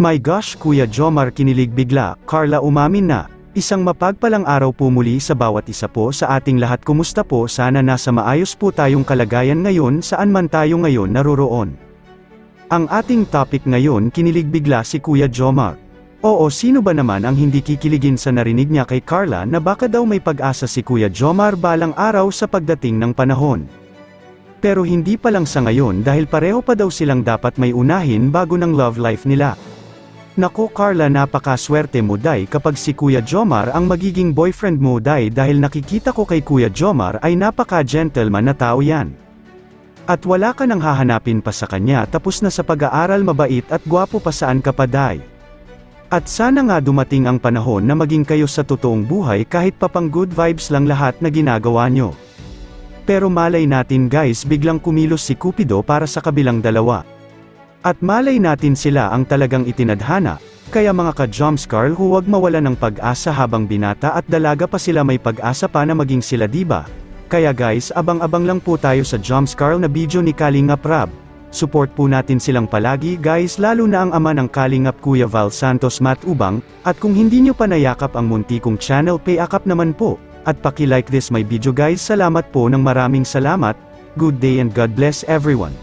My gosh Kuya Jomar, kinilig bigla. Carla umamin na. Isang mapagpalang araw po muli sa bawat isa po sa ating lahat. Kumusta po? Sana nasa maayos po tayong kalagayan ngayon saan man tayo ngayon naroroon. Ang ating topic ngayon, kinilig bigla si Kuya Jomar. Oo, sino ba naman ang hindi kikiligin sa narinig niya kay Carla na baka daw may pag-asa si Kuya Jomar balang araw sa pagdating ng panahon. Pero hindi pa lang sa ngayon dahil pareho pa daw silang dapat may unahin bago ng love life nila. Nako Carla, napakaswerte mo day kapag si Kuya Jomar ang magiging boyfriend mo day, dahil nakikita ko kay Kuya Jomar ay napaka-gentleman na tao yan. At wala ka nang hahanapin pa sa kanya, tapos na sa pag-aaral, mabait at gwapo pa, saan ka pa day. At sana nga dumating ang panahon na maging kayo sa totoong buhay kahit papang good vibes lang lahat na ginagawa nyo. Pero malay natin guys, biglang kumilos si Cupido para sa kabilang dalawa. At malay natin sila ang talagang itinadhana, kaya mga ka-Jomscarl, huwag mawala ng pag-asa habang binata at dalaga pa sila, may pag-asa pa na maging sila, diba? Kaya guys, abang-abang lang po tayo sa Jomscarl na video ni Kalingap Rab. Support po natin silang palagi guys, lalo na ang ama ng Kalingap, Kuya Val Santos Matubang, at kung hindi nyo pa nayakap ang munti kong channel, payakap naman po, at paki-like this my video guys. Salamat po ng maraming salamat, good day and God bless everyone.